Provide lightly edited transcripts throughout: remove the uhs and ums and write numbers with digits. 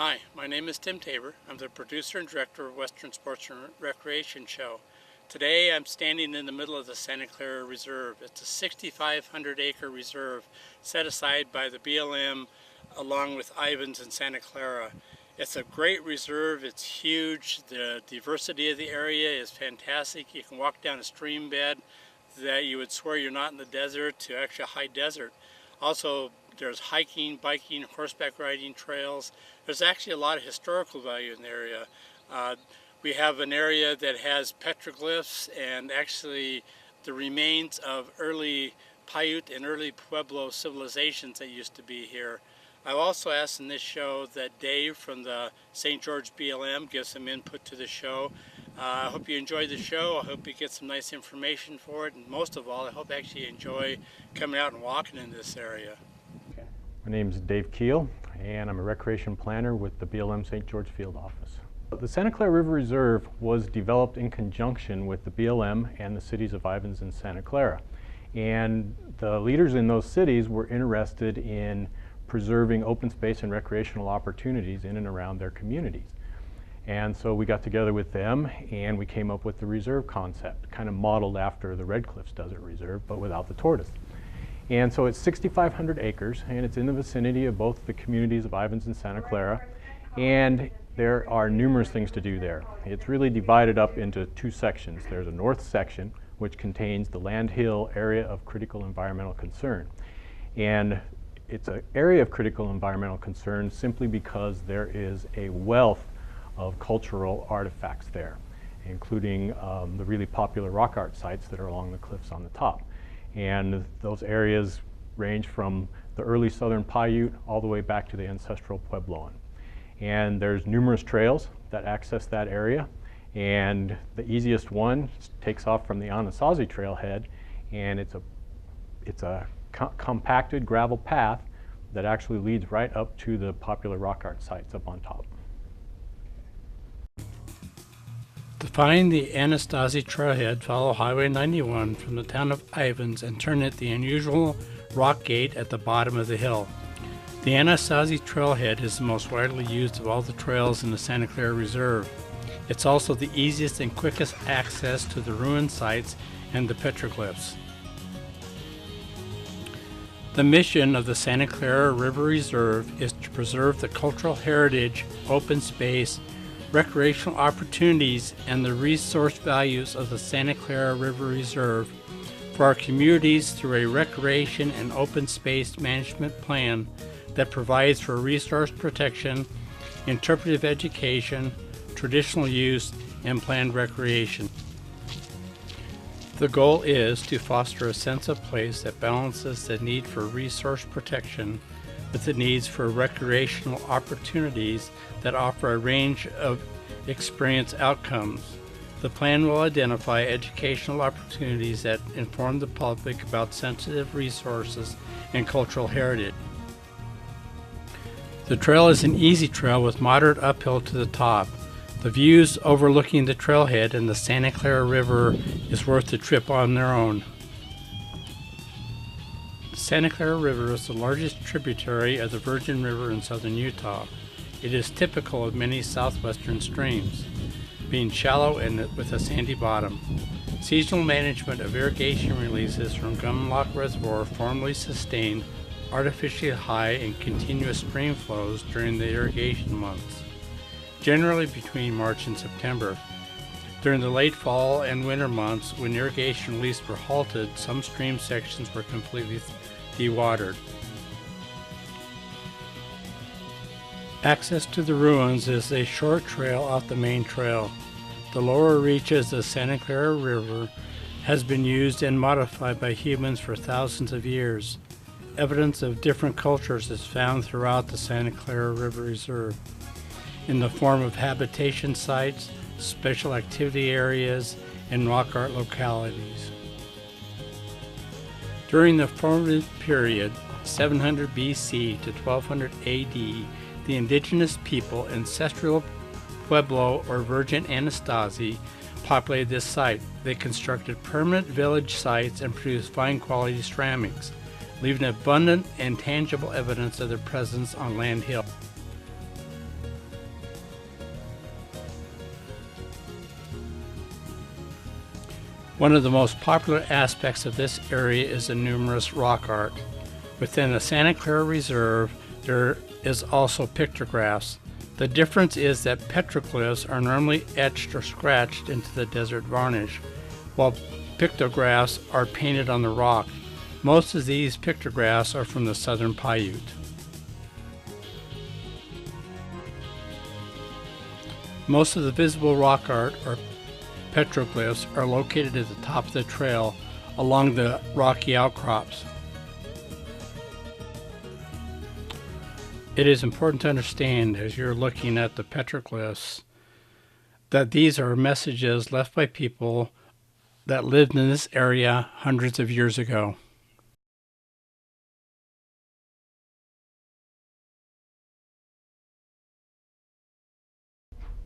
Hi, my name is Tim Tabor. I'm the producer and director of Western Sports and Recreation Show. Today I'm standing in the middle of the Santa Clara Reserve. It's a 6,500 acre reserve set aside by the BLM along with Ivans and Santa Clara. It's a great reserve. It's huge. The diversity of the area is fantastic. You can walk down a stream bed that you would swear you're not in the desert to actually high desert. Also, there's hiking, biking, horseback riding trails. There's actually a lot of historical value in the area. We have an area that has petroglyphs and actually the remains of early Paiute and early Pueblo civilizations that used to be here. I've also asked in this show that Dave from the St. George BLM gives some input to the show. I hope you enjoy the show. I hope you get some nice information for it, and most of all, I hope actually you enjoy coming out and walking in this area. My name is Dave Keel, and I'm a recreation planner with the BLM St. George Field Office. The Santa Clara River Reserve was developed in conjunction with the BLM and the cities of Ivans and Santa Clara. And the leaders in those cities were interested in preserving open space and recreational opportunities in and around their communities. And so we got together with them and we came up with the reserve concept, kind of modeled after the Red Cliffs Desert Reserve, but without the tortoise. And so it's 6,500 acres, and it's in the vicinity of both the communities of Ivans and Santa Clara, and there are numerous things to do there. It's really divided up into two sections. There's a north section, which contains the Land Hill area of critical environmental concern. And it's an area of critical environmental concern simply because there is a wealth of cultural artifacts there, including the really popular rock art sites that are along the cliffs on the top. And those areas range from the early southern Paiute all the way back to the ancestral Puebloan. And there's numerous trails that access that area, and the easiest one takes off from the Anasazi trailhead, and it's a compacted gravel path that actually leads right up to the popular rock art sites up on top. To find the Anasazi trailhead, follow Highway 91 from the town of Ivans and turn at the unusual rock gate at the bottom of the hill. The Anasazi trailhead is the most widely used of all the trails in the Santa Clara Reserve. It's also the easiest and quickest access to the ruin sites and the petroglyphs. The mission of the Santa Clara River Reserve is to preserve the cultural heritage, open space, recreational opportunities, and the resource values of the Santa Clara River Reserve for our communities through a recreation and open space management plan that provides for resource protection, interpretive education, traditional use, and planned recreation. The goal is to foster a sense of place that balances the need for resource protection with the needs for recreational opportunities that offer a range of experience outcomes. The plan will identify educational opportunities that inform the public about sensitive resources and cultural heritage. The trail is an easy trail with moderate uphill to the top. The views overlooking the trailhead and the Santa Clara River is worth the trip on their own. The Santa Clara River is the largest tributary of the Virgin River in southern Utah. It is typical of many southwestern streams, being shallow and with a sandy bottom. Seasonal management of irrigation releases from Gumlock Reservoir formerly sustained artificially high and continuous stream flows during the irrigation months, generally between March and September. During the late fall and winter months, when irrigation releases were halted, some stream sections were completely dewatered. Access to the ruins is a short trail off the main trail. The lower reaches of the Santa Clara River has been used and modified by humans for thousands of years. Evidence of different cultures is found throughout the Santa Clara River Reserve in the form of habitation sites, special activity areas, and rock art localities. During the formative period, 700 BC to 1200 AD, the indigenous people, ancestral Pueblo or Virgin Anasazi, populated this site. They constructed permanent village sites and produced fine quality ceramics, leaving abundant and tangible evidence of their presence on Land Hill. One of the most popular aspects of this area is the numerous rock art. Within the Santa Clara Reserve, there is also pictographs. The difference is that petroglyphs are normally etched or scratched into the desert varnish, while pictographs are painted on the rock. Most of these pictographs are from the southern Paiute. Most of the visible rock art, or petroglyphs, are located at the top of the trail along the rocky outcrops. It is important to understand as you're looking at the petroglyphs that these are messages left by people that lived in this area hundreds of years ago.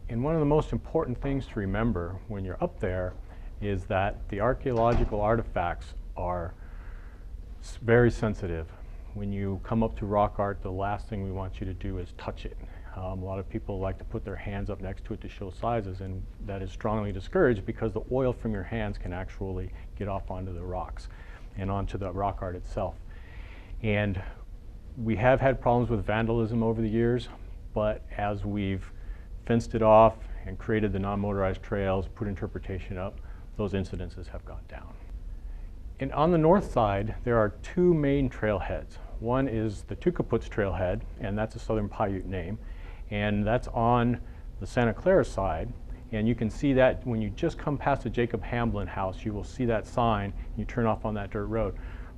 And one of the most important things to remember when you're up there is that the archaeological artifacts are very sensitive. When you come up to rock art, the last thing we want you to do is touch it. A lot of people like to put their hands up next to it to show sizes, and that is strongly discouraged because the oil from your hands can actually get off onto the rocks and onto the rock art itself. And we have had problems with vandalism over the years, but as we've fenced it off and created the non-motorized trails, put interpretation up, those incidences have gone down. And on the north side, there are two main trailheads. One is the Tukaputs trailhead, and that's a Southern Paiute name, and that's on the Santa Clara side. And you can see that when you just come past the Jacob Hamblin house, you will see that sign, you turn off on that dirt road.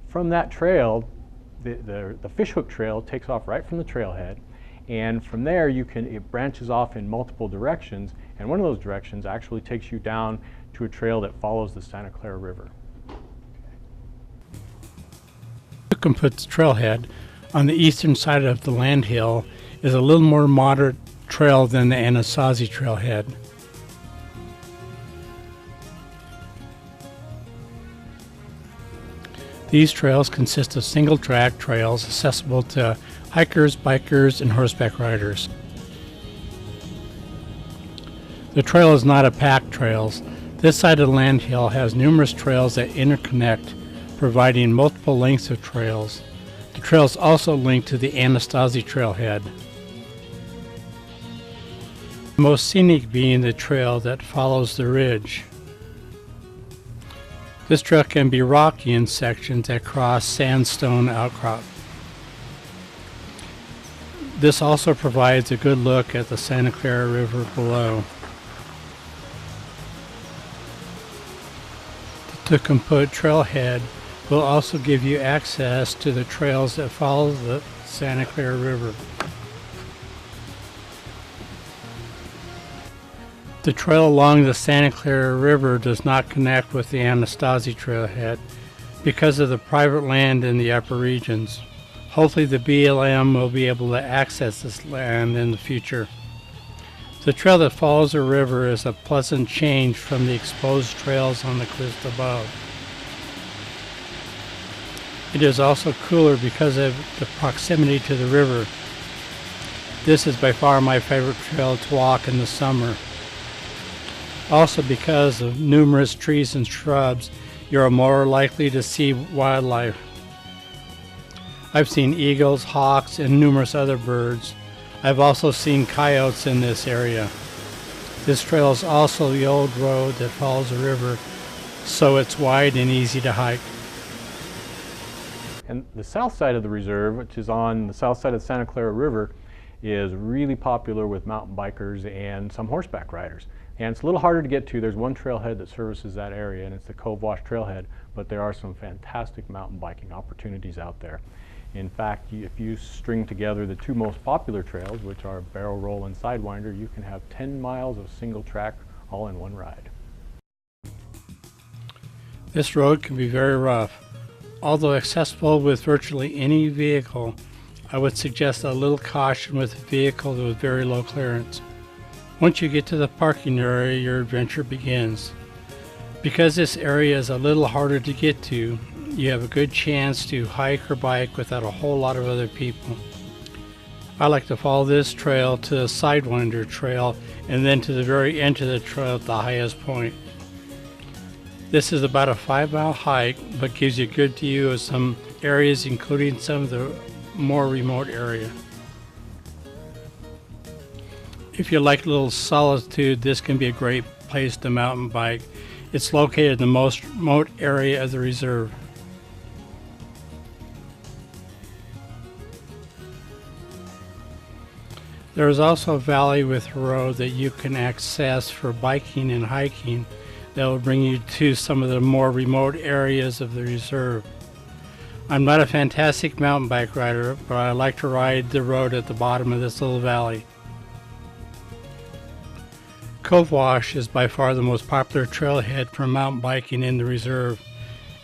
From that trail, the fishhook trail takes off right from the trailhead, and from there it branches off in multiple directions, and one of those directions actually takes you down to a trail that follows the Santa Clara River. Tukaputs trailhead on the eastern side of the land hill is a little more moderate trail than the Anasazi trailhead. These trails consist of single-track trails accessible to hikers, bikers, and horseback riders. The trail is not a packed trail. This side of the land hill has numerous trails that interconnect, providing multiple lengths of trails. The trails also link to the Anasazi trailhead. The most scenic being the trail that follows the ridge. This trail can be rocky in sections that cross sandstone outcrop. This also provides a good look at the Santa Clara River below. The Tukamput trailhead will also give you access to the trails that follow the Santa Clara River. The trail along the Santa Clara River does not connect with the Anasazi trailhead because of the private land in the upper regions. Hopefully the BLM will be able to access this land in the future. The trail that follows the river is a pleasant change from the exposed trails on the cliffs above. It is also cooler because of the proximity to the river. This is by far my favorite trail to walk in the summer. Also, because of numerous trees and shrubs, you are more likely to see wildlife. I've seen eagles, hawks, and numerous other birds. I've also seen coyotes in this area. This trail is also the old road that follows the river, so it's wide and easy to hike. And the south side of the reserve, which is on the south side of the Santa Clara River, is really popular with mountain bikers and some horseback riders. And it's a little harder to get to. There's one trailhead that services that area, and it's the Cove Wash Trailhead, but there are some fantastic mountain biking opportunities out there. In fact, if you string together the two most popular trails, which are Barrel Roll and Sidewinder, you can have 10 miles of single track all in one ride. This road can be very rough. Although accessible with virtually any vehicle, I would suggest a little caution with a vehicle with very low clearance. Once you get to the parking area, your adventure begins. Because this area is a little harder to get to, you have a good chance to hike or bike without a whole lot of other people. I like to follow this trail to the Sidewinder trail and then to the very end of the trail at the highest point. This is about a 5-mile hike, but gives you a good view of some areas, including some of the more remote area. If you like a little solitude, this can be a great place to mountain bike. It's located in the most remote area of the reserve. There is also a valley with a road that you can access for biking and hiking that will bring you to some of the more remote areas of the reserve. I'm not a fantastic mountain bike rider, but I like to ride the road at the bottom of this little valley. Cove Wash is by far the most popular trailhead for mountain biking in the reserve.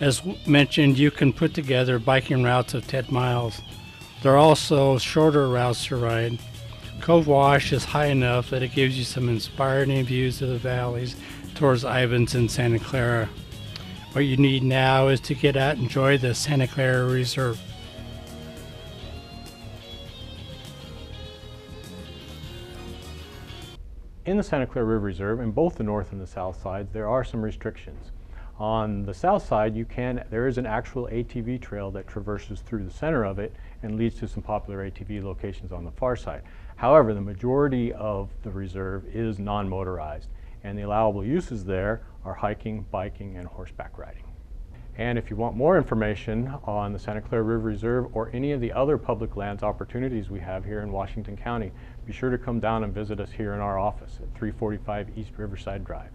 As mentioned, you can put together biking routes of 10 miles. There are also shorter routes to ride. Cove Wash is high enough that it gives you some inspiring views of the valleys towards Ivins and Santa Clara. What you need now is to get out and enjoy the Santa Clara Reserve. In the Santa Clara River Reserve, in both the north and the south sides, there are some restrictions. On the south side, there is an actual ATV trail that traverses through the center of it and leads to some popular ATV locations on the far side. However, the majority of the reserve is non-motorized, and the allowable uses there are hiking, biking, and horseback riding. And if you want more information on the Santa Clara River Reserve or any of the other public lands opportunities we have here in Washington County, be sure to come down and visit us here in our office at 345 East Riverside Drive.